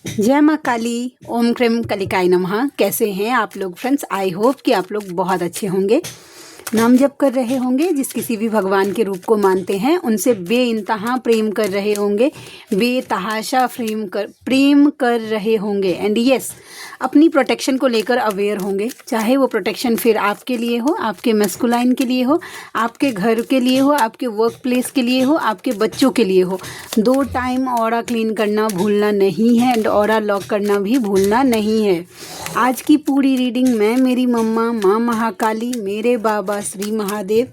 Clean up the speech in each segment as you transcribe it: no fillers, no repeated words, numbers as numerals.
जय माँ काली। ओम क्रीम कलिकाय नमः। कैसे हैं आप लोग फ्रेंड्स? आई होप कि आप लोग बहुत अच्छे होंगे, नाम जप कर रहे होंगे, जिस किसी भी भगवान के रूप को मानते हैं उनसे बेइंतहा प्रेम कर रहे होंगे, बेतहाशा प्रेम कर रहे होंगे। एंड यस, अपनी प्रोटेक्शन को लेकर अवेयर होंगे, चाहे वो प्रोटेक्शन फिर आपके लिए हो, आपके मैस्कुलाइन के लिए हो, आपके घर के लिए हो, आपके वर्क प्लेस के लिए हो, आपके बच्चों के लिए हो। 2 टाइम ऑरा क्लीन करना भूलना नहीं है एंड ऑरा लॉक करना भी भूलना नहीं है। आज की पूरी रीडिंग मैं, मेरी मम्मा माँ महाकाली, मेरे बाबा श्री महादेव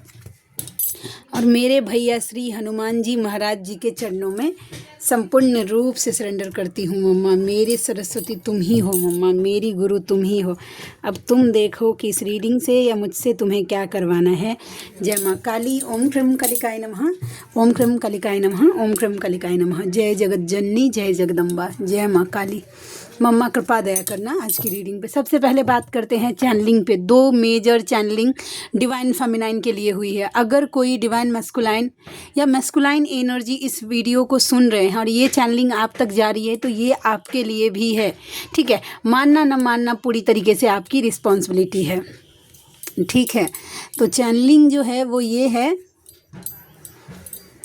और मेरे भैया श्री हनुमान जी महाराज जी के चरणों में संपूर्ण रूप से सरेंडर करती हूँ। मम्मा मेरी सरस्वती तुम ही हो, मम्मा मेरी गुरु तुम ही हो। अब तुम देखो कि इस रीडिंग से या मुझसे तुम्हें क्या करवाना है। जय माँ काली। ओम क्रीम कलिकाय नमः। ओम क्रीम कलिकाय नमः। ओम क्रीम कलिकाय नमः। जय जगत जननी, जय जगदम्बा, जय माँ काली। मम्मा कृपा दया करना। आज की रीडिंग पे सबसे पहले बात करते हैं चैनलिंग पे। 2 मेजर चैनलिंग डिवाइन फेमिनाइन के लिए हुई है। अगर कोई डिवाइन मैस्कुलाइन या मैस्कुलाइन एनर्जी इस वीडियो को सुन रहे हैं और ये चैनलिंग आप तक जा रही है तो ये आपके लिए भी है, ठीक है। मानना न मानना पूरी तरीके से आपकी रिस्पॉन्सिबिलिटी है, ठीक है। तो चैनलिंग जो है वो ये है,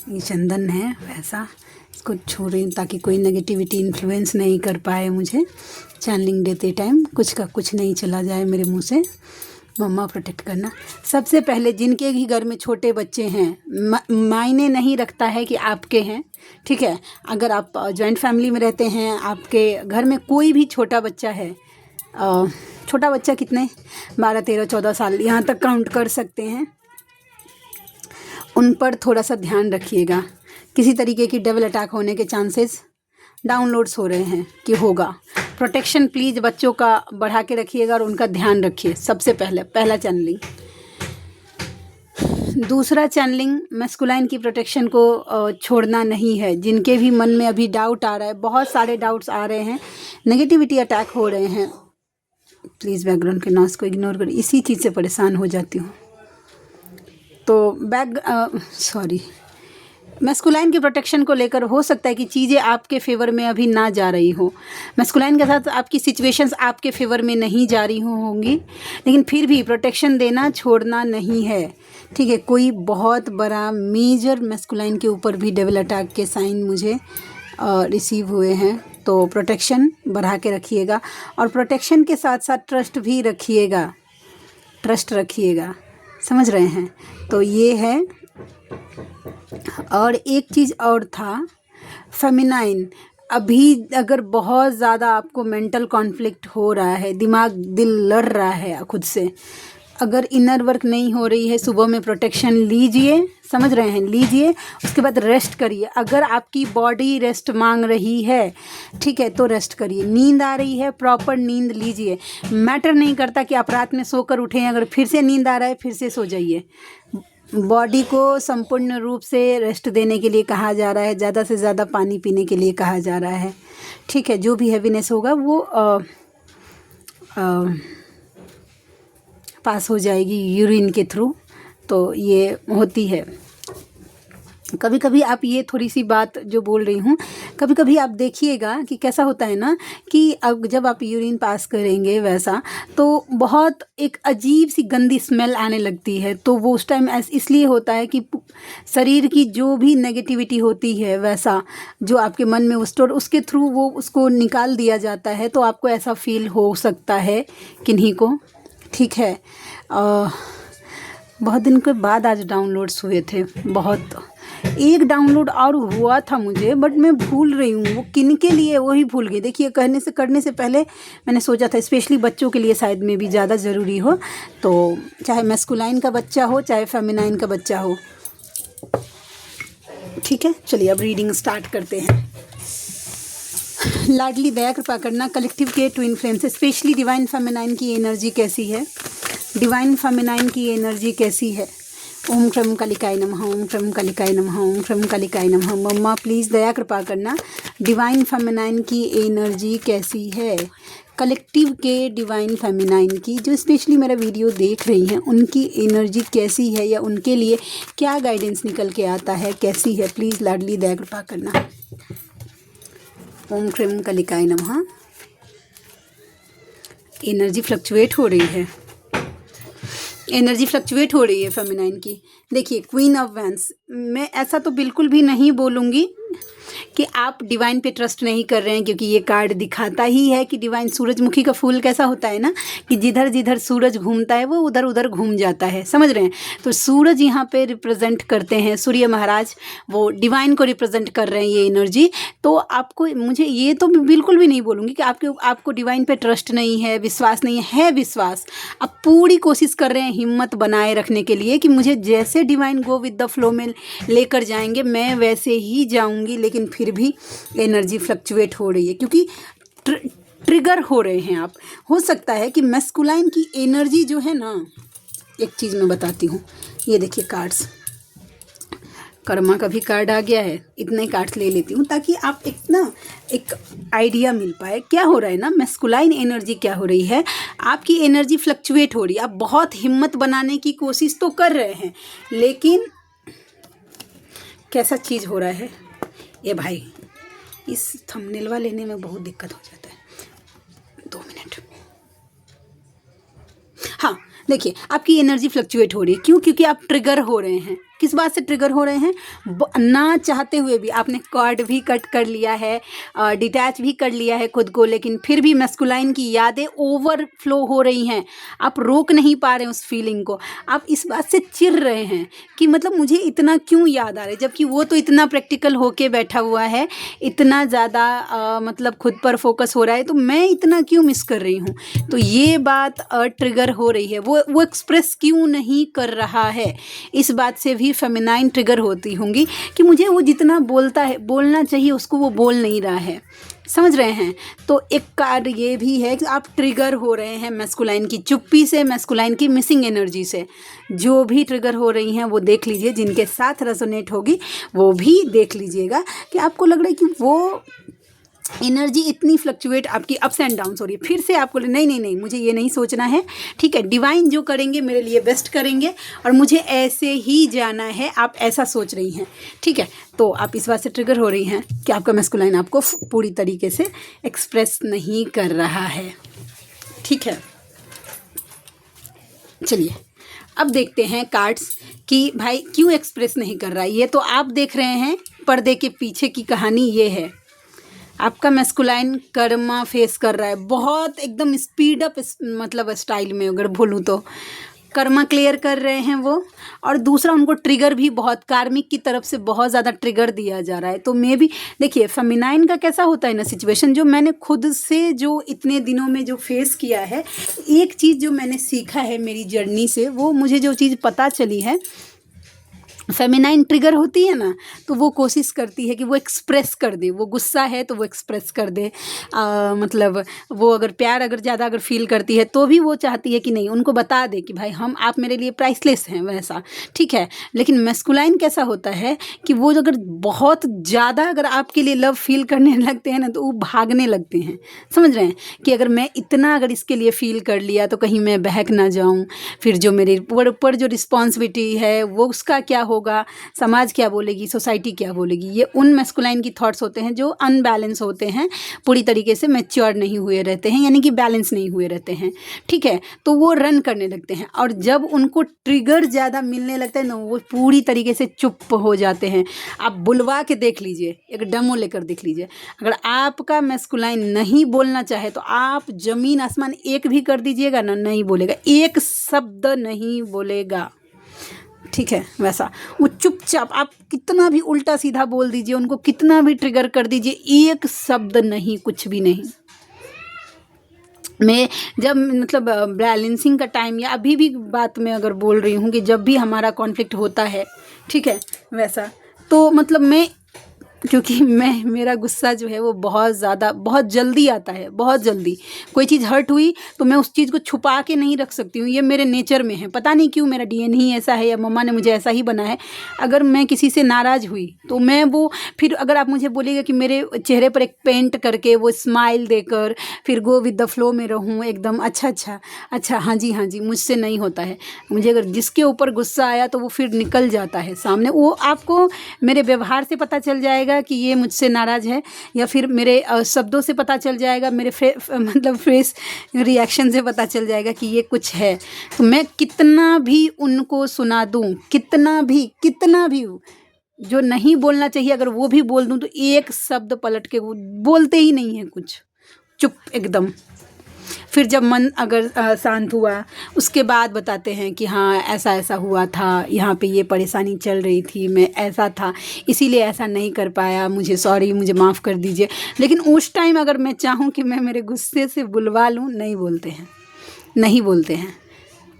ये चंदन है वैसा, इसको छू रही हूँ ताकि कोई नेगेटिविटी इन्फ्लुएंस नहीं कर पाए मुझे। चैनलिंग देते टाइम कुछ का कुछ नहीं चला जाए मेरे मुंह से। मम्मा प्रोटेक्ट करना। सबसे पहले जिनके भी घर में छोटे बच्चे हैं, मायने नहीं रखता है कि आपके हैं, ठीक है। अगर आप जॉइंट फैमिली में रहते हैं, आपके घर में कोई भी छोटा बच्चा है, छोटा बच्चा कितने 12, 13, 14 साल यहाँ तक काउंट कर सकते हैं, उन पर थोड़ा सा ध्यान रखिएगा। किसी तरीके की डबल अटैक होने के चांसेस डाउनलोड्स हो रहे हैं कि होगा। प्रोटेक्शन प्लीज़ बच्चों का बढ़ा के रखिएगा और उनका ध्यान रखिए। सबसे पहला चैनलिंग। दूसरा चैनलिंग, मैस्कुलाइन की प्रोटेक्शन को छोड़ना नहीं है। जिनके भी मन में अभी डाउट आ रहा है, बहुत सारे डाउट्स आ रहे हैं, नेगेटिविटी अटैक हो रहे हैं, प्लीज़ बैकग्राउंड के नॉइस को इग्नोर करें। इसी चीज़ से परेशान हो जाती हूँ तो मैस्कुलाइन की प्रोटेक्शन को लेकर हो सकता है कि चीज़ें आपके फेवर में अभी ना जा रही हो। मैस्कुलाइन के साथ आपकी सिचुएशंस आपके फेवर में नहीं जा रही होंगी, लेकिन फिर भी प्रोटेक्शन देना छोड़ना नहीं है, ठीक है। कोई बहुत बड़ा मेजर मैस्कुलाइन के ऊपर भी डबल अटैक के साइन मुझे रिसीव हुए हैं, तो प्रोटेक्शन बढ़ा के रखिएगा और प्रोटेक्शन के साथ साथ ट्रस्ट भी रखिएगा, ट्रस्ट रखिएगा, समझ रहे हैं। तो ये है। और एक चीज़ और था, फेमिनाइन। अभी अगर बहुत ज़्यादा आपको मेंटल कॉन्फ्लिक्ट हो रहा है, दिमाग दिल लड़ रहा है खुद से, अगर इनर वर्क नहीं हो रही है, सुबह में प्रोटेक्शन लीजिए, समझ रहे हैं, लीजिए। उसके बाद रेस्ट करिए। अगर आपकी बॉडी रेस्ट मांग रही है, ठीक है, तो रेस्ट करिए। नींद आ रही है, प्रॉपर नींद लीजिए। मैटर नहीं करता कि आप रात में सोकर उठें, अगर फिर से नींद आ रहा है फिर से सो जाइए। बॉडी को संपूर्ण रूप से रेस्ट देने के लिए कहा जा रहा है, ज़्यादा से ज़्यादा पानी पीने के लिए कहा जा रहा है, ठीक है। जो भी हैवीनेस होगा वो पास हो जाएगी यूरिन के थ्रू, तो ये होती है। कभी कभी आप ये थोड़ी सी बात जो बोल रही हूँ, कभी कभी आप देखिएगा कि कैसा होता है ना, कि अब जब आप यूरिन पास करेंगे वैसा, तो बहुत एक अजीब सी गंदी स्मेल आने लगती है। तो वो उस टाइम इसलिए होता है कि शरीर की जो भी नेगेटिविटी होती है, वैसा जो आपके मन में स्टोर, उसके थ्रू वो उसको निकाल दिया जाता है। तो आपको ऐसा फील हो सकता है किन्हीं को, ठीक है। बहुत दिन के बाद आज डाउनलोड्स हुए थे, बहुत। एक डाउनलोड और हुआ था मुझे, बट मैं भूल रही हूँ वो किन के लिए, वही भूल गई। देखिए, करने से पहले मैंने सोचा था स्पेशली बच्चों के लिए शायद में भी ज़्यादा ज़रूरी हो, तो चाहे मैस्कुलाइन का बच्चा हो चाहे फेमिनाइन का बच्चा हो, ठीक है। चलिए अब रीडिंग स्टार्ट करते हैं। लाडली दया कृपा करना। कलेक्टिव के twin flames, specially divine feminine की एनर्जी कैसी है, डिवाइन फेमिनाइन की एनर्जी कैसी है। ओम क्रीम कलिकाय नमः। ओम क्रीम कलिकाय नमः। ओम क्रीम कलिकाय नमः। मम्मा प्लीज़ दया कृपा करना, डिवाइन फेमिनाइन की एनर्जी कैसी है। कलेक्टिव के डिवाइन फेमिनाइन की, जो स्पेशली मेरा वीडियो देख रही हैं, उनकी एनर्जी कैसी है या उनके लिए क्या गाइडेंस निकल के आता है, कैसी है। प्लीज़ लाडली दया कृपा करना। ओम क्रीम कलिकाय नमः। एनर्जी फ्लक्चुएट हो रही है, एनर्जी फ्लक्चुएट हो रही है फेमिनाइन की। देखिए क्वीन ऑफ वैंस, मैं ऐसा तो बिल्कुल भी नहीं बोलूँगी कि आप डिवाइन पे ट्रस्ट नहीं कर रहे हैं, क्योंकि ये कार्ड दिखाता ही है कि डिवाइन, सूरजमुखी का फूल कैसा होता है ना, कि जिधर जिधर सूरज घूमता है वो उधर उधर घूम जाता है, समझ रहे हैं। तो सूरज यहाँ पे रिप्रेजेंट करते हैं, सूर्य महाराज वो डिवाइन को रिप्रेजेंट कर रहे हैं ये एनर्जी। तो आपको, मुझे ये तो बिल्कुल भी नहीं बोलूँगी कि आपको डिवाइन पे ट्रस्ट नहीं है, विश्वास नहीं है विश्वास। आप पूरी कोशिश कर रहे हैं हिम्मत बनाए रखने के लिए कि मुझे जैसे divine go with the flow में लेकर जाएंगे मैं वैसे ही जाऊंगी, लेकिन फिर भी एनर्जी फ्लक्चुएट हो रही है, क्योंकि ट्रिगर हो रहे हैं आप। हो सकता है कि मैस्कुलाइन की एनर्जी जो है ना, एक चीज़ मैं बताती हूँ, ये देखिए कार्ड्स, कर्मा का भी कार्ड आ गया है, इतने कार्ड्स ले लेती हूँ ताकि आप एक आइडिया मिल पाए क्या हो रहा है ना। मैस्कुलाइन एनर्जी क्या हो रही है, आपकी एनर्जी फ्लक्चुएट हो रही है। आप बहुत हिम्मत बनाने की कोशिश तो कर रहे हैं, लेकिन कैसा चीज़ हो रहा है ये भाई, इस थंबनेलवा लेने में बहुत दिक्कत हो जाता है। 2 मिनट। हाँ देखिए, आपकी एनर्जी फ्लक्चुएट हो रही है, क्यों? क्योंकि आप ट्रिगर हो रहे हैं। किस बात से ट्रिगर हो रहे हैं? ना चाहते हुए भी आपने कार्ड भी कट कर लिया है, डिटैच भी कर लिया है खुद को, लेकिन फिर भी मैस्कुलाइन की यादें ओवरफ्लो हो रही हैं। आप रोक नहीं पा रहे हैं उस फीलिंग को। आप इस बात से चिढ़ रहे हैं कि मतलब मुझे इतना क्यों याद आ रहा है, जबकि वो तो इतना प्रैक्टिकल होके बैठा हुआ है, इतना ज़्यादा मतलब खुद पर फोकस हो रहा है, तो मैं इतना क्यों मिस कर रही हूँ। तो ये बात ट्रिगर हो रही है, वो एक्सप्रेस क्यों नहीं कर रहा है। इस बात से भी फेमिनाइन ट्रिगर होती होंगी कि मुझे वो जितना बोलना चाहिए उसको वो बोल नहीं रहा है, समझ रहे हैं। तो एक कार्ड ये भी है कि आप ट्रिगर हो रहे हैं मैस्कुलाइन की चुप्पी से, मैस्कुलाइन की मिसिंग एनर्जी से। जो भी ट्रिगर हो रही हैं वो देख लीजिए, जिनके साथ रेजोनेट होगी वो भी देख लीजिएगा कि आपको लग रहा है कि वो एनर्जी इतनी फ्लक्चुएट आपकी अप्स एंड डाउन्स हो रही है। फिर से आपको नहीं मुझे ये नहीं सोचना है, ठीक है, डिवाइन जो करेंगे मेरे लिए बेस्ट करेंगे और मुझे ऐसे ही जाना है, आप ऐसा सोच रही हैं, ठीक है। तो आप इस बात से ट्रिगर हो रही हैं कि आपका मैस्कुलाइन आपको पूरी तरीके से एक्सप्रेस नहीं कर रहा है, ठीक है। चलिए अब देखते हैं कार्ड्स कि भाई क्यों एक्सप्रेस नहीं कर रहा है। ये तो आप देख रहे हैं, पर्दे के पीछे की कहानी ये है। आपका मैस्कुलाइन कर्मा फेस कर रहा है, बहुत एकदम स्पीड अप मतलब स्टाइल में अगर बोलूँ तो कर्मा क्लियर कर रहे हैं वो। और दूसरा, उनको ट्रिगर भी बहुत कार्मिक की तरफ से बहुत ज़्यादा ट्रिगर दिया जा रहा है। तो मे भी देखिए फेमिनाइन का कैसा होता है ना सिचुएशन, जो मैंने खुद से जो इतने दिनों में जो फेस किया है, एक चीज़ जो मैंने सीखा है मेरी जर्नी से, वो मुझे जो चीज़ पता चली है, फेमिनाइन ट्रिगर होती है ना, तो वो कोशिश करती है कि वो एक्सप्रेस कर दे। वो गुस्सा है तो वो एक्सप्रेस कर दे, मतलब वो अगर प्यार अगर ज़्यादा अगर फील करती है तो भी वो चाहती है कि नहीं, उनको बता दे कि भाई आप मेरे लिए प्राइसलेस हैं, वैसा, ठीक है। लेकिन मैस्कुलाइन कैसा होता है कि वो अगर बहुत ज़्यादा अगर आपके लिए लव फील करने लगते हैं ना, तो वो भागने लगते हैं, समझ रहे हैं कि अगर मैं इतना अगर इसके लिए फील कर लिया तो कहीं मैं बहक ना जाऊँ, फिर जो मेरे ऊपर जो रिस्पॉन्सिबिलिटी है वो उसका क्या होगा, समाज क्या बोलेगी, सोसाइटी क्या बोलेगी। ये उन मैस्कुलाइन की थॉट्स होते हैं जो अनबैलेंस होते हैं, पूरी तरीके से मैच्योर नहीं हुए रहते हैं, यानी कि बैलेंस नहीं हुए रहते हैं, ठीक है। तो वो रन करने लगते हैं, और जब उनको ट्रिगर ज़्यादा मिलने लगता है ना, वो पूरी तरीके से चुप हो जाते हैं। आप बुलवा के देख लीजिए, एक डेमो लेकर देख लीजिए। अगर आपका मैस्कुलाइन नहीं बोलना चाहे तो आप ज़मीन आसमान एक भी कर दीजिएगा ना, नहीं बोलेगा, एक शब्द नहीं बोलेगा, ठीक है। वैसा वो चुपचाप, आप कितना भी उल्टा सीधा बोल दीजिए, उनको कितना भी ट्रिगर कर दीजिए, एक शब्द नहीं, कुछ भी नहीं। मैं जब मतलब बैलेंसिंग का टाइम या अभी भी बात में अगर बोल रही हूँ कि जब भी हमारा कॉन्फ्लिक्ट होता है, ठीक है, वैसा तो मतलब मैं, क्योंकि मेरा गुस्सा जो है वो बहुत ज़्यादा बहुत जल्दी आता है, बहुत जल्दी। कोई चीज़ हर्ट हुई तो मैं उस चीज़ को छुपा के नहीं रख सकती हूँ, ये मेरे नेचर में है, पता नहीं क्यों, मेरा डीएनए ही ऐसा है या मम्मा ने मुझे ऐसा ही बना है। अगर मैं किसी से नाराज़ हुई तो मैं वो, फिर अगर आप मुझे बोलिएगा कि मेरे चेहरे पर एक पेंट करके वो स्माइल देकर फिर गो विद द फ्लो में रहूँ एकदम, अच्छा हाँ जी, मुझसे नहीं होता है। मुझे अगर जिसके ऊपर गुस्सा आया तो वो फिर निकल जाता है सामने, वो आपको मेरे व्यवहार से पता चल जाएगा जाएगा कि ये मुझसे नाराज़ है, या फिर मेरे शब्दों से पता चल जाएगा, मेरे मतलब फेस रिएक्शन से पता चल जाएगा कि ये कुछ है। तो मैं कितना भी उनको सुना दूँ, कितना भी जो नहीं बोलना चाहिए अगर वो भी बोल दूँ तो एक शब्द पलट के वो बोलते ही नहीं हैं कुछ, चुप एकदम। फिर जब मन अगर शांत हुआ उसके बाद बताते हैं कि हाँ ऐसा ऐसा हुआ था, यहाँ पे ये परेशानी चल रही थी, मैं ऐसा था इसीलिए ऐसा नहीं कर पाया, मुझे सॉरी, मुझे माफ़ कर दीजिए। लेकिन उस टाइम अगर मैं चाहूँ कि मैं मेरे गुस्से से बुलवा लूँ, नहीं बोलते हैं।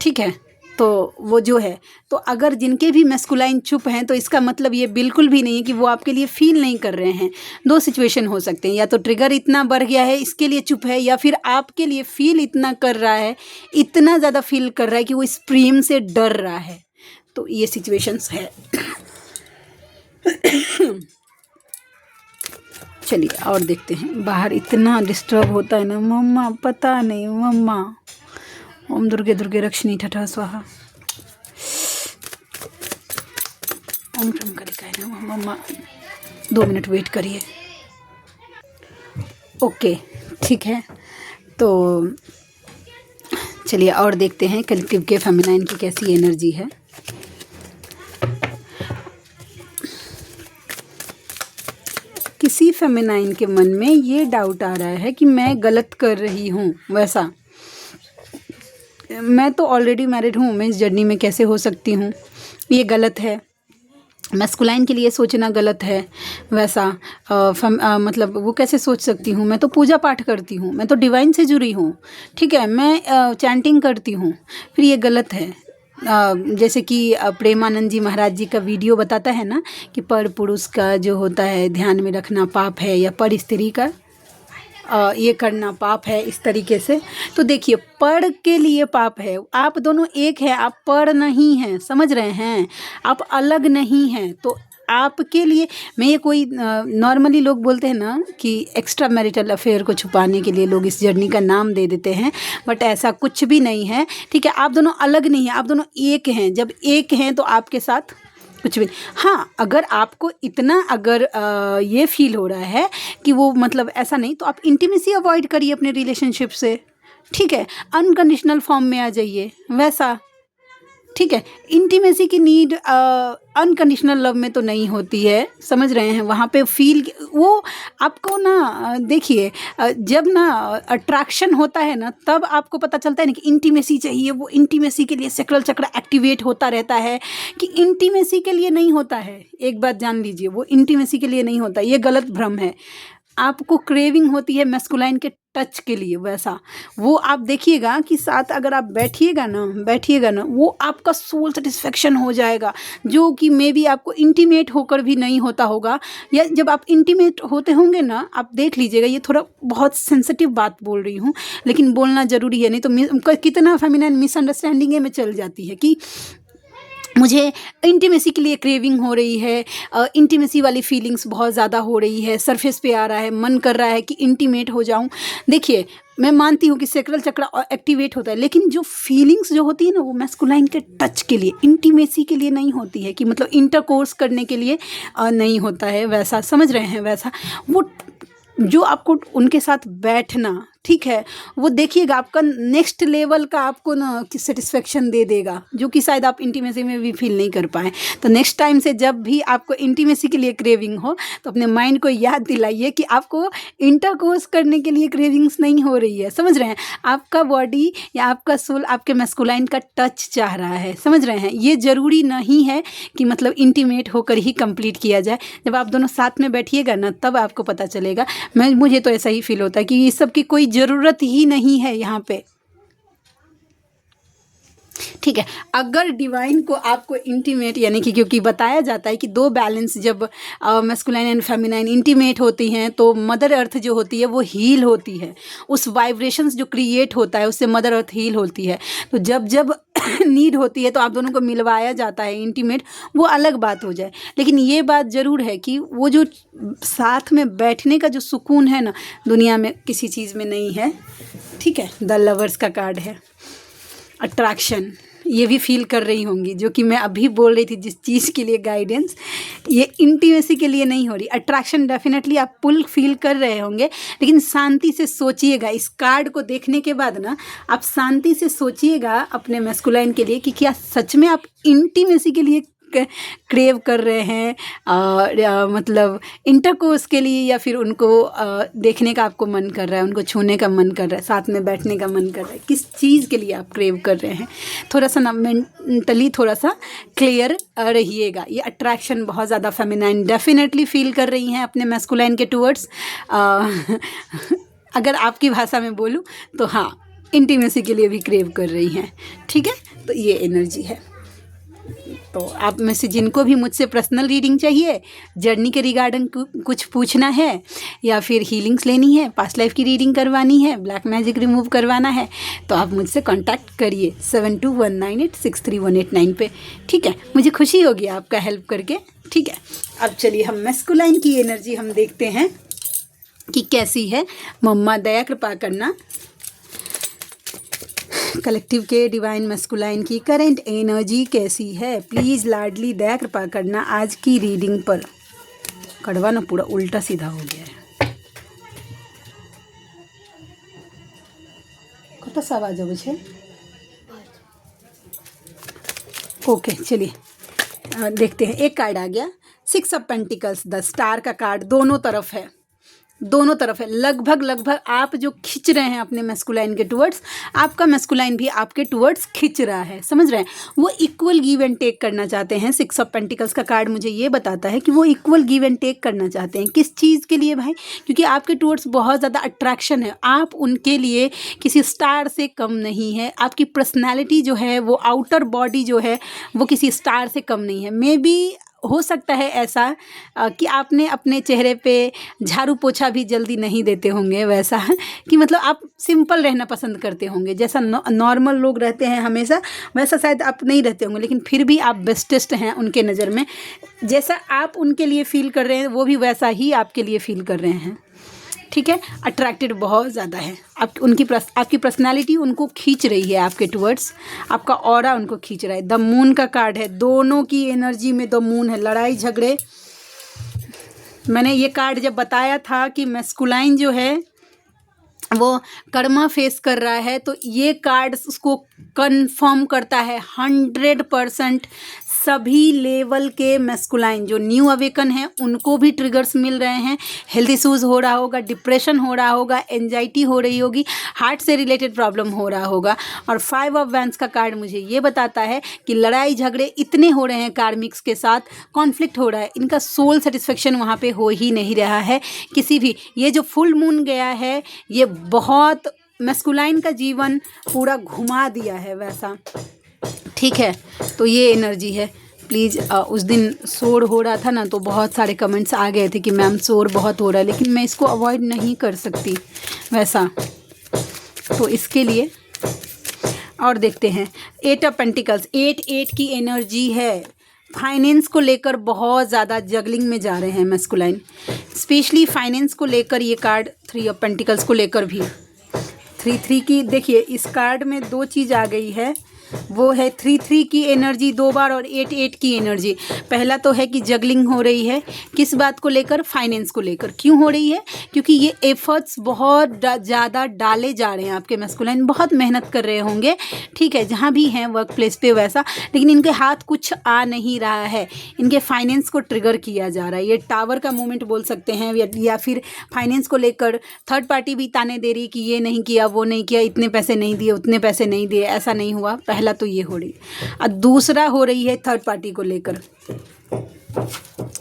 ठीक है, तो वो जो है, तो अगर जिनके भी मैस्कुलाइन चुप हैं तो इसका मतलब ये बिल्कुल भी नहीं है कि वो आपके लिए फील नहीं कर रहे हैं। दो सिचुएशन हो सकते हैं, या तो ट्रिगर इतना बढ़ गया है इसके लिए चुप है, या फिर आपके लिए फील इतना कर रहा है, इतना ज़्यादा फील कर रहा है कि वो इस प्रेम से डर रहा है। तो ये सिचुएशंस है। चलिए और देखते हैं। बाहर इतना डिस्टर्ब होता है ना मम्मा, पता नहीं मम्मा। ओम दुर्गे दुर्गे रक्षिणी ठठा स्वाहा। ओम क्रम कलिकाय नमः। मम्मा 2 मिनट वेट करिए। ओके ठीक है, तो चलिए और देखते हैं कलेक्टिव के फेमिनाइन की कैसी एनर्जी है। किसी फेमिनाइन के मन में ये डाउट आ रहा है कि मैं गलत कर रही हूँ। वैसा मैं तो ऑलरेडी मैरिड हूँ, मैं इस जर्नी में कैसे हो सकती हूँ, ये गलत है। मैस्कुलाइन के लिए सोचना गलत है। वैसा मतलब वो कैसे सोच सकती हूँ, मैं तो पूजा पाठ करती हूँ, मैं तो डिवाइन से जुड़ी हूँ, ठीक है, मैं चैंटिंग करती हूँ, फिर ये गलत है। जैसे कि प्रेमानंद जी महाराज जी का वीडियो बताता है ना कि पर पुरुष का जो होता है ध्यान में रखना पाप है, या पर स्त्री का ये करना पाप है, इस तरीके से। तो देखिए पर के लिए पाप है, आप दोनों एक है, आप पर नहीं हैं, समझ रहे हैं, आप अलग नहीं हैं। तो आपके लिए मैं ये कोई नॉर्मली लोग बोलते हैं ना कि एक्स्ट्रा मैरिटल अफेयर को छुपाने के लिए लोग इस जर्नी का नाम दे देते हैं, बट ऐसा कुछ भी नहीं है। ठीक है, आप दोनों अलग नहीं हैं, आप दोनों एक हैं। जब एक हैं तो आपके साथ कुछ भी। हाँ, अगर आपको इतना अगर ये फील हो रहा है कि वो मतलब ऐसा नहीं, तो आप इंटीमेसी अवॉइड करिए अपने रिलेशनशिप से। ठीक है, अनकंडीशनल फॉर्म में आ जाइए। वैसा ठीक है, इंटीमेसी की नीड अनकंडीशनल लव में तो नहीं होती है, समझ रहे हैं। वहाँ पे फील वो आपको ना देखिए जब ना अट्रैक्शन होता है ना तब आपको पता चलता है ना कि इंटीमेसी चाहिए। वो इंटीमेसी के लिए सेक्रल चक्र एक्टिवेट होता रहता है, कि इंटीमेसी के लिए नहीं होता है। एक बात जान लीजिए, वो इंटीमेसी के लिए नहीं होता, ये गलत भ्रम है। आपको क्रेविंग होती है मैस्कुलाइन के टच के लिए। वैसा वो आप देखिएगा कि साथ अगर आप बैठिएगा ना वो आपका सोल सेटिस्फेक्शन हो जाएगा, जो कि मे बी आपको इंटीमेट होकर भी नहीं होता होगा। या जब आप इंटीमेट होते होंगे ना, आप देख लीजिएगा, ये थोड़ा बहुत सेंसिटिव बात बोल रही हूँ लेकिन बोलना ज़रूरी है, नहीं तो कितना फेमिनाइन मिसअंडरस्टैंडिंग में चल जाती है कि मुझे इंटीमेसी के लिए क्रेविंग हो रही है, इंटीमेसी वाली फीलिंग्स बहुत ज़्यादा हो रही है, सरफेस पे आ रहा है, मन कर रहा है कि इंटीमेट हो जाऊं। देखिए मैं मानती हूँ कि सेक्रल चक्र एक्टिवेट होता है, लेकिन जो फीलिंग्स जो होती है ना वो मैस्कुलाइन के टच के लिए, इंटीमेसी के लिए नहीं होती है, कि मतलब इंटरकोर्स करने के लिए नहीं होता है। वैसा समझ रहे हैं। वैसा वो जो आपको उनके साथ बैठना, ठीक है, वो देखिएगा आपका नेक्स्ट लेवल का आपको ना सेटिस्फेक्शन दे देगा, जो कि शायद आप इंटीमेसी में भी फील नहीं कर पाए। तो नेक्स्ट टाइम से जब भी आपको इंटीमेसी के लिए क्रेविंग हो तो अपने माइंड को याद दिलाइए कि आपको इंटरकोर्स करने के लिए क्रेविंग्स नहीं हो रही है। समझ रहे हैं, आपका बॉडी या आपका सोल आपके मैस्कुलाइन का टच चाह रहा है। समझ रहे हैं, ये ज़रूरी नहीं है कि मतलब इंटीमेट होकर ही कंप्लीट किया जाए। जब आप दोनों साथ में बैठिएगा ना तब आपको पता चलेगा। मुझे तो ऐसा ही फील होता है कि इस सब की कोई ज़रूरत ही नहीं है यहाँ पे। ठीक है, अगर डिवाइन को आपको इंटीमेट, यानी कि क्योंकि बताया जाता है कि दो बैलेंस जब मैस्कुलाइन एंड फेमिनाइन इंटीमेट होती हैं तो मदर अर्थ जो होती है वो हील होती है। उस वाइब्रेशंस जो क्रिएट होता है उससे मदर अर्थ हील होती है। तो जब जब नीड होती है तो आप दोनों को मिलवाया जाता है इंटीमेट, वो अलग बात हो जाए। लेकिन ये बात ज़रूर है कि वो जो साथ में बैठने का जो सुकून है ना, दुनिया में किसी चीज़ में नहीं है। ठीक है, द लवर्स का कार्ड है, अट्रैक्शन, ये भी फील कर रही होंगी, जो कि मैं अभी बोल रही थी जिस चीज़ के लिए गाइडेंस, ये इंटीमेसी के लिए नहीं हो रही। अट्रैक्शन डेफिनेटली आप पुल फील कर रहे होंगे, लेकिन शांति से सोचिएगा। इस कार्ड को देखने के बाद ना आप शांति से सोचिएगा अपने मैस्कुलाइन के लिए कि क्या सच में आप इंटीमेसी के लिए क्रेव कर रहे हैं, मतलब इंटरकोर्स के लिए, या फिर उनको देखने का आपको मन कर रहा है, उनको छूने का मन कर रहा है, साथ में बैठने का मन कर रहा है। किस चीज़ के लिए आप क्रेव कर रहे हैं, थोड़ा सा ना मेंटली थोड़ा सा क्लियर रहिएगा। ये अट्रैक्शन बहुत ज़्यादा फेमिनाइन डेफिनेटली फील कर रही हैं अपने मैस्कुलाइन के टूवर्ड्स। अगर आपकी भाषा में बोलूँ तो हाँ, इंटीमेसी के लिए भी क्रेव कर रही हैं। ठीक है, तो ये एनर्जी है। तो आप में से जिनको भी मुझसे पर्सनल रीडिंग चाहिए, जर्नी के रिगार्डिंग कुछ पूछना है, या फिर हीलिंग्स लेनी है, पास्ट लाइफ की रीडिंग करवानी है, ब्लैक मैजिक रिमूव करवाना है, तो आप मुझसे कांटेक्ट करिए 7219863189 पे। ठीक है, मुझे खुशी होगी आपका हेल्प करके। ठीक है, अब चलिए हम मैस्कुलाइन की एनर्जी हम देखते हैं कि कैसी है। मम्मा दया कृपा करना, कलेक्टिव के डिवाइन मैस्कुलाइन की करंट एनर्जी कैसी है, प्लीज़ लाडली दया कृपा करना आज की रीडिंग पर। कड़वा ना पूरा उल्टा सीधा हो गया है। कत सा आवाज अब छे। ओके, चलिए देखते हैं। एक कार्ड आ गया, 6 ऑफ पेंटिकल्स, द स्टार का कार्ड दोनों तरफ है, दोनों तरफ है। लगभग आप जो खींच रहे हैं अपने मैस्कुलाइन के टुवर्ड्स, आपका मैस्कुलाइन भी आपके टुवर्ड्स खींच रहा है, समझ रहे हैं। वो इक्वल गिव एंड टेक करना चाहते हैं। 6 ऑफ पेंटिकल्स का कार्ड मुझे ये बताता है कि वो इक्वल गिव एंड टेक करना चाहते हैं। किस चीज़ के लिए भाई? क्योंकि आपके टुवर्ड्स बहुत ज़्यादा अट्रैक्शन है, आप उनके लिए किसी स्टार से कम नहीं है। आपकी पर्सनैलिटी जो है, वो आउटर बॉडी जो है, वो किसी स्टार से कम नहीं है। मे बी हो सकता है ऐसा कि आपने अपने चेहरे पे झाड़ू पोछा भी जल्दी नहीं देते होंगे, वैसा कि मतलब आप सिंपल रहना पसंद करते होंगे, जैसा नॉर्मल लोग रहते हैं हमेशा, वैसा शायद आप नहीं रहते होंगे, लेकिन फिर भी आप बेस्टेस्ट हैं उनके नज़र में। जैसा आप उनके लिए फ़ील कर रहे हैं, वो भी वैसा ही आपके लिए फ़ील कर रहे हैं। ठीक है, अट्रैक्टेड बहुत ज़्यादा है। आपकी पर्सनालिटी उनको खींच रही है आपके टुवर्ड्स, आपका ऑरा उनको खींच रहा है। द मून का कार्ड है, दोनों की एनर्जी में द मून है। लड़ाई झगड़े, मैंने ये कार्ड जब बताया था कि मैस्कुलाइन जो है वो कर्मा फेस कर रहा है, तो ये कार्ड उसको कंफर्म करता है 100%। सभी लेवल के मैस्कुलाइन जो न्यू अवेकन हैं उनको भी ट्रिगर्स मिल रहे हैं। हेल्थ इश्यूज़ हो रहा होगा, डिप्रेशन हो रहा होगा, एंजाइटी हो रही होगी, हार्ट से रिलेटेड प्रॉब्लम हो रहा होगा। और 5 ऑफ वैंड्स का कार्ड मुझे ये बताता है कि लड़ाई झगड़े इतने हो रहे हैं, कार्मिक्स के साथ कॉन्फ्लिक्ट हो रहा है, इनका सोल सेटिस्फेक्शन वहाँ पे हो ही नहीं रहा है किसी भी। ये जो फुल मून गया है, ये बहुत मैस्कुलाइन का जीवन पूरा घुमा दिया है वैसा। ठीक है, तो ये एनर्जी है। प्लीज़ उस दिन शोर हो रहा था ना, तो बहुत सारे कमेंट्स आ गए थे कि मैम शोर बहुत हो रहा है, लेकिन मैं इसको अवॉइड नहीं कर सकती वैसा, तो इसके लिए। और देखते हैं 8 ऑफ पेंटिकल्स, 8 की एनर्जी है। फाइनेंस को लेकर बहुत ज़्यादा जगलिंग में जा रहे हैं मैस्कुलाइन, स्पेशली फाइनेंस को लेकर। ये कार्ड 3 ऑफ पेंटिकल्स को लेकर भी 3 की, देखिए इस कार्ड में 2 चीज़ आ गई है, वो है 3 की एनर्जी 2 बार और 8 की एनर्जी। पहला तो है कि जगलिंग हो रही है, किस बात को लेकर? फाइनेंस को लेकर। क्यों हो रही है? क्योंकि ये एफर्ट्स बहुत ज़्यादा डाले जा रहे हैं आपके मैस्कुलाइन, बहुत मेहनत कर रहे होंगे, ठीक है, जहाँ भी हैं वर्क प्लेस पे वैसा, लेकिन इनके हाथ कुछ आ नहीं रहा है। इनके फाइनेंस को ट्रिगर किया जा रहा है। ये टावर का मोमेंट बोल सकते हैं, या फिर फाइनेंस को लेकर थर्ड पार्टी भी ताने दे रही कि ये नहीं किया, वो नहीं किया, इतने पैसे नहीं दिए, उतने पैसे नहीं दिए, ऐसा नहीं हुआ। पहला तो ये हो रही है। और दूसरा हो रही है थर्ड पार्टी को लेकर।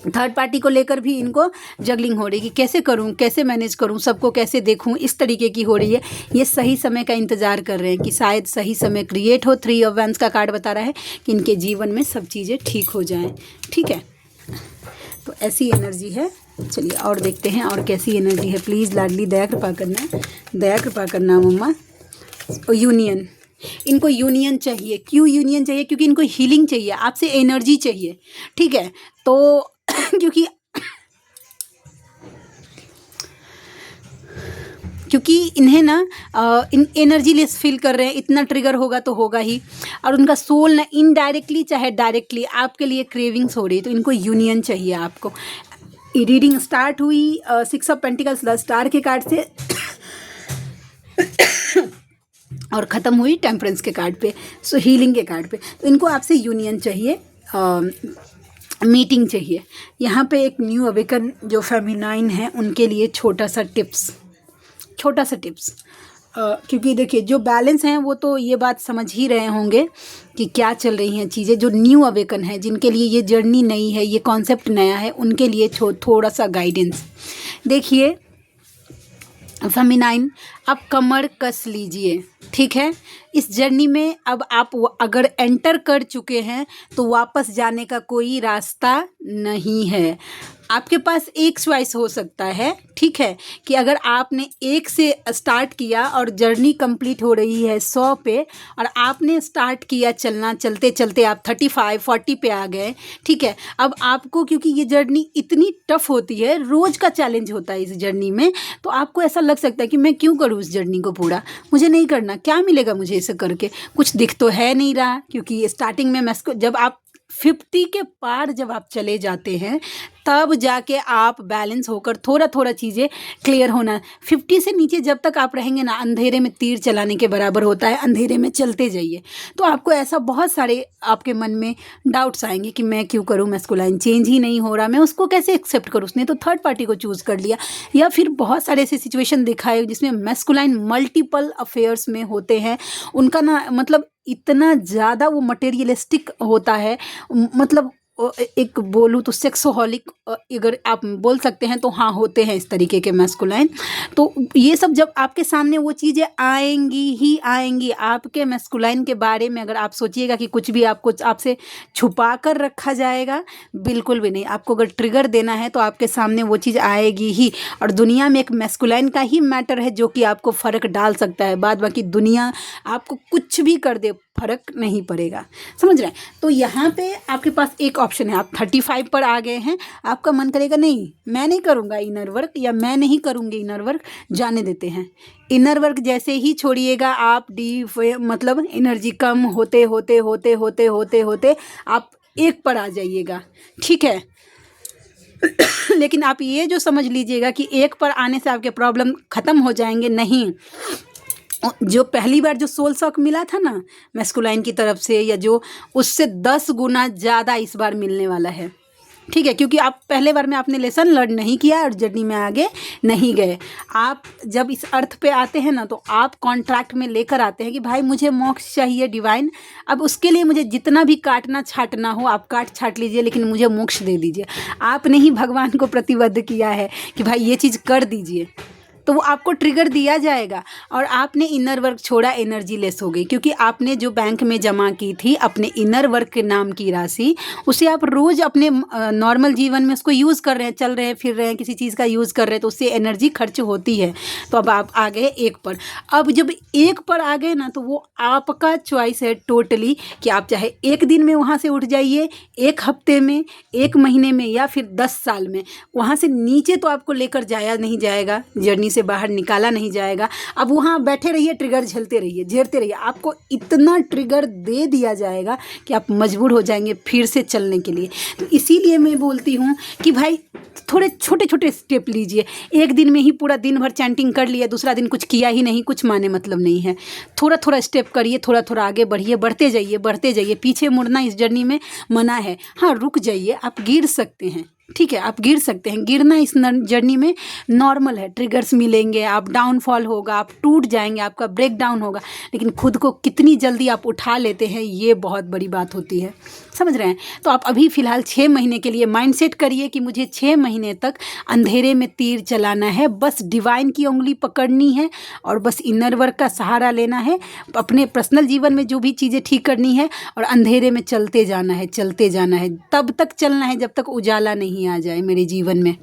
थर्ड पार्टी को लेकर भी इनको जगलिंग हो रही है कि कैसे करूं, कैसे मैनेज करूं, सबको कैसे देखूं, इस तरीके की हो रही है। ये सही समय का इंतज़ार कर रहे हैं कि शायद सही समय क्रिएट हो। 3 ऑफ वैंड्स का कार्ड बता रहा है कि इनके जीवन में सब चीज़ें ठीक हो जाएं। ठीक है, तो ऐसी एनर्जी है। चलिए और देखते हैं और कैसी एनर्जी है। प्लीज़ लाडली दया कृपा करना, दया कृपा करना मम्मा। यूनियन, इनको यूनियन चाहिए। क्यों यूनियन चाहिए? क्योंकि इनको हीलिंग चाहिए, आपसे एनर्जी चाहिए। ठीक है, तो क्योंकि इन्हें ना इन एनर्जी लेस फील कर रहे हैं, इतना ट्रिगर होगा तो होगा ही। और उनका सोल ना इनडायरेक्टली चाहे डायरेक्टली आपके लिए क्रेविंग्स हो रही है, तो इनको यूनियन चाहिए आपको। रीडिंग स्टार्ट हुई 6 ऑफ पेंटिकल्स द स्टार के कार्ड से और ख़त्म हुई टेम्परेंस के कार्ड पे, सो हीलिंग के कार्ड पे। तो इनको आपसे यूनियन चाहिए, मीटिंग चाहिए। यहाँ पे एक न्यू अवेकन जो फेमिनाइन है उनके लिए छोटा सा टिप्स, क्योंकि देखिए जो बैलेंस हैं वो तो ये बात समझ ही रहे होंगे कि क्या चल रही हैं चीज़ें। जो न्यू अवेकन है, जिनके लिए ये जर्नी नई है, ये कॉन्सेप्ट नया है, उनके लिए थोड़ा सा गाइडेंस। देखिए फेमिनाइन, आप कमर कस लीजिए, ठीक है। इस जर्नी में अब आप अगर एंटर कर चुके हैं तो वापस जाने का कोई रास्ता नहीं है। आपके पास एक चॉइस हो सकता है, ठीक है, कि अगर आपने 1 से स्टार्ट किया और जर्नी कंप्लीट हो रही है 100 पे, और आपने स्टार्ट किया चलना, चलते चलते आप 35 40 पे आ गए, ठीक है। अब आपको, क्योंकि ये जर्नी इतनी टफ होती है, रोज़ का चैलेंज होता है इस जर्नी में, तो आपको ऐसा लग सकता है कि मैं क्यों करूँ इस जर्नी को पूरा, मुझे नहीं करना, क्या मिलेगा मुझे इसे करके, कुछ दिख तो है नहीं रहा। क्योंकि स्टार्टिंग में जब आप 50 के पार जब आप चले जाते हैं तब जाके आप बैलेंस होकर थोड़ा थोड़ा चीज़ें क्लियर होना। 50 से नीचे जब तक आप रहेंगे ना, अंधेरे में तीर चलाने के बराबर होता है, अंधेरे में चलते जाइए। तो आपको ऐसा बहुत सारे आपके मन में डाउट्स आएंगे कि मैं क्यों करूँ, मैस्कुलाइन चेंज ही नहीं हो रहा, मैं उसको कैसे एक्सेप्ट करूँ, उसने तो थर्ड पार्टी को चूज़ कर लिया। या फिर बहुत सारे ऐसे सिचुएशन दिखाए जिसमें मैस्कुलाइन मल्टीपल अफेयर्स में होते हैं, उनका ना मतलब इतना ज़्यादा वो मटेरियलिस्टिक होता है, मतलब एक बोलूँ तो सेक्सोहॉलिक, अगर आप बोल सकते हैं तो हाँ, होते हैं इस तरीके के मैस्कुलाइन। तो ये सब जब आपके सामने वो चीज़ें आएंगी ही आएंगी, आपके मैस्कुलाइन के बारे में अगर आप सोचिएगा कि कुछ भी आपको आपसे छुपा कर रखा जाएगा, बिल्कुल भी नहीं। आपको अगर ट्रिगर देना है तो आपके सामने वो चीज़ आएगी ही। और दुनिया में एक मैस्कुलाइन का ही मैटर है जो कि आपको फ़र्क डाल सकता है, बाद बाकी दुनिया आपको कुछ भी कर दे, फ़र्क नहीं पड़ेगा, समझ रहे हैं। तो यहाँ पे आपके पास एक ऑप्शन है, आप 35 पर आ गए हैं, आपका मन करेगा नहीं मैं नहीं करूँगा इनर वर्क, या मैं नहीं करूँगी इनर वर्क, जाने देते हैं। इनर वर्क जैसे ही छोड़िएगा आप मतलब एनर्जी कम होते होते होते होते होते होते आप 1 पर आ जाइएगा, ठीक है। लेकिन आप ये जो समझ लीजिएगा कि 1 पर आने से आपके प्रॉब्लम ख़त्म हो जाएंगे, नहीं। जो पहली बार जो सोल शॉक मिला था ना मैस्कुलाइन की तरफ से, या जो उससे 10 गुना ज़्यादा इस बार मिलने वाला है, ठीक है। क्योंकि आप पहले बार में आपने लेसन लर्न नहीं किया और जर्नी में आगे नहीं गए। आप जब इस अर्थ पे आते हैं ना, तो आप कॉन्ट्रैक्ट में लेकर आते हैं कि भाई मुझे मोक्ष चाहिए डिवाइन, अब उसके लिए मुझे जितना भी काटना छाटना हो आप काट छाट लीजिए, लेकिन मुझे मोक्ष दे दीजिए। आपने ही भगवान को प्रतिबद्ध किया है कि भाई ये चीज़ कर दीजिए, तो वो आपको ट्रिगर दिया जाएगा। और आपने इनर वर्क छोड़ा, एनर्जी लेस हो गई, क्योंकि आपने जो बैंक में जमा की थी अपने इनर वर्क के नाम की राशि, उसे आप रोज़ अपने नॉर्मल जीवन में उसको यूज़ कर रहे हैं, चल रहे हैं, फिर रहे हैं, किसी चीज़ का यूज़ कर रहे हैं, तो उससे एनर्जी खर्च होती है। तो अब आप आ गए 1 पर। अब जब 1 पर आ गए ना, तो वो आपका चॉइस है टोटली कि आप चाहे 1 दिन में वहाँ से उठ जाइए, 1 हफ्ते में, 1 महीने में, या फिर 10 साल में। वहाँ से नीचे तो आपको लेकर जाया नहीं जाएगा, जर्नी से बाहर निकाला नहीं जाएगा। अब वहाँ बैठे रहिए, ट्रिगर झेलते रहिए, झेलते रहिए, आपको इतना ट्रिगर दे दिया जाएगा कि आप मजबूर हो जाएंगे फिर से चलने के लिए। तो इसीलिए मैं बोलती हूँ कि भाई थोड़े छोटे छोटे स्टेप लीजिए। 1 दिन में ही पूरा दिन भर चैंटिंग कर लिया, दूसरा दिन कुछ किया ही नहीं, कुछ माने मतलब नहीं है। थोड़ा थोड़ा स्टेप करिए, थोड़ा थोड़ा आगे बढ़िए, बढ़ते जाइए, बढ़ते जाइए। पीछे मुड़ना इस जर्नी में मना है। हाँ, रुक जाइए, आप गिर सकते हैं, ठीक है, आप गिर सकते हैं। गिरना इस जर्नी में नॉर्मल है, ट्रिगर्स मिलेंगे, आप डाउनफॉल होगा, आप टूट जाएंगे, आपका ब्रेक डाउन होगा, लेकिन खुद को कितनी जल्दी आप उठा लेते हैं, ये बहुत बड़ी बात होती है, समझ रहे हैं। तो आप अभी फ़िलहाल 6 महीने के लिए माइंडसेट करिए कि मुझे 6 महीने तक अंधेरे में तीर चलाना है, बस डिवाइन की उंगली पकड़नी है और बस इनर वर्क का सहारा लेना है, अपने पर्सनल जीवन में जो भी चीज़ें ठीक करनी है, और अंधेरे में चलते जाना है, चलते जाना है। तब तक चलना है जब तक उजाला नहीं आ जाए मेरे जीवन में,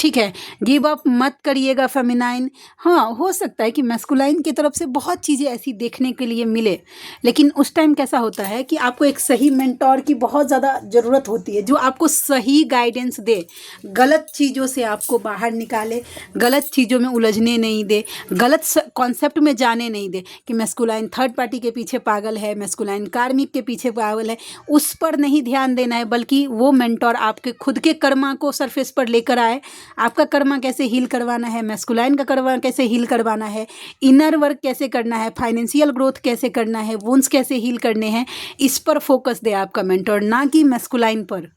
ठीक है, गिव अप मत करिएगा फेमिनाइन। हाँ, हो सकता है कि मैस्कुलाइन की तरफ से बहुत चीज़ें ऐसी देखने के लिए मिले, लेकिन उस टाइम कैसा होता है कि आपको एक सही मेंटोर की बहुत ज़्यादा ज़रूरत होती है, जो आपको सही गाइडेंस दे, गलत चीज़ों से आपको बाहर निकाले, गलत चीज़ों में उलझने नहीं दे, गलत कॉन्सेप्ट में जाने नहीं दे कि मैस्कुलाइन थर्ड पार्टी के पीछे पागल है, मैस्कुलाइन कार्मिक के पीछे पागल है। उस पर नहीं ध्यान देना है, बल्कि वो मेंटोर आपके खुद के कर्मा को सरफेस पर लेकर आए। आपका कर्मा कैसे हील करवाना है, मैस्कुलाइन का कर्मा कैसे हील करवाना है, इनर वर्क कैसे करना है, फाइनेंशियल ग्रोथ कैसे करना है, वुंड्स कैसे हील करने हैं, इस पर फोकस दे आपका मेंटोर, ना कि मैस्कुलाइन पर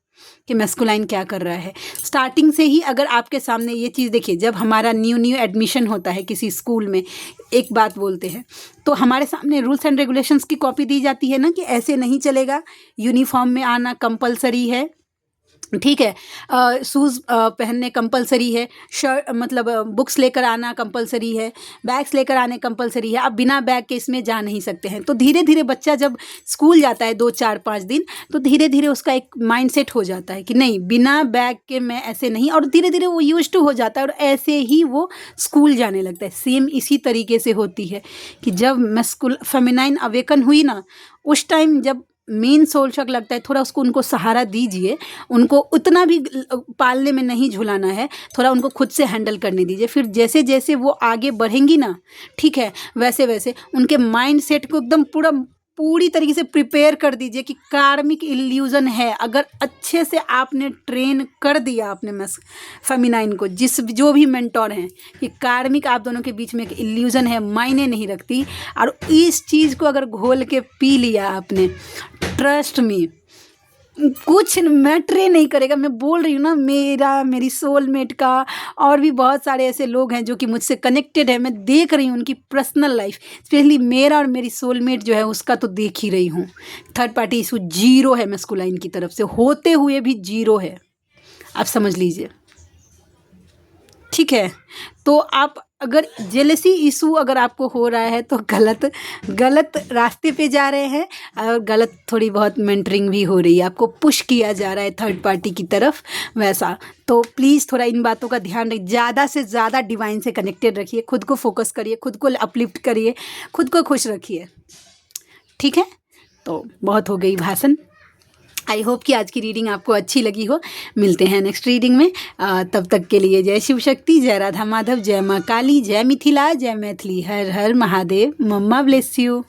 कि मैस्कुलाइन क्या कर रहा है। स्टार्टिंग से ही अगर आपके सामने ये चीज़, देखिए जब हमारा न्यू एडमिशन होता है किसी स्कूल में, एक बात बोलते हैं तो हमारे सामने रूल्स एंड रेगुलेशंस की कॉपी दी जाती है ना, कि ऐसे नहीं चलेगा, यूनिफॉर्म में आना कंपलसरी है, ठीक है, शूज़ पहनने कंपलसरी है, शर्ट मतलब बुक्स लेकर आना कंपलसरी है, बैग्स लेकर आने कंपलसरी है, आप बिना बैग के इसमें जा नहीं सकते हैं। तो धीरे धीरे बच्चा जब स्कूल जाता है 2 4 5 दिन, तो धीरे धीरे उसका एक माइंडसेट हो जाता है कि नहीं, बिना बैग के मैं ऐसे नहीं, और धीरे धीरे वो यूज्ड टू हो जाता है और ऐसे ही वो स्कूल जाने लगता है। सेम इसी तरीके से होती है कि जब फेमिनाइन अवेकन हुई ना, उस टाइम जब मेन सोल शक लगता है, थोड़ा उसको उनको सहारा दीजिए, उनको उतना भी पालने में नहीं झुलाना है, थोड़ा उनको खुद से हैंडल करने दीजिए। फिर जैसे जैसे वो आगे बढ़ेंगी ना, ठीक है, वैसे वैसे उनके माइंड सेट को एकदम पूरी तरीके से प्रिपेयर कर दीजिए कि कार्मिक इल्यूजन है। अगर अच्छे से आपने ट्रेन कर दिया अपने फेमिनाइन को, जो भी मेंटोर हैं, कि कार्मिक आप दोनों के बीच में एक इल्यूजन है, मायने नहीं रखती, और इस चीज़ को अगर घोल के पी लिया आपने, ट्रस्ट मी, कुछ मैटर नहीं करेगा। मैं बोल रही हूँ ना, मेरी सोलमेट का और भी बहुत सारे ऐसे लोग हैं जो कि मुझसे कनेक्टेड है, मैं देख रही हूँ उनकी पर्सनल लाइफ, स्पेशली मेरा और मेरी सोलमेट जो है उसका तो देख ही रही हूँ। थर्ड पार्टी इशू 0 है मैस्कुलाइन की तरफ से, होते हुए भी 0 है, आप समझ लीजिए, ठीक है। तो आप अगर जेलसी इशू अगर आपको हो रहा है तो गलत रास्ते पे जा रहे हैं, और गलत थोड़ी बहुत मेंटरिंग भी हो रही है, आपको पुश किया जा रहा है थर्ड पार्टी की तरफ वैसा। तो प्लीज़ थोड़ा इन बातों का ध्यान रखिए, ज़्यादा से ज़्यादा डिवाइन से कनेक्टेड रखिए, खुद को फोकस करिए, खुद को अपलिफ्ट करिए, खुद को खुश रखिए, ठीक है। तो बहुत हो गई भाषण। आई होप कि आज की रीडिंग आपको अच्छी लगी हो। मिलते हैं नेक्स्ट रीडिंग में, तब तक के लिए जय शिव शक्ति, जय राधा माधव, जय माँ काली, जय मिथिला, जय मैथिली, हर हर महादेव, मम्मा ब्लेस यू।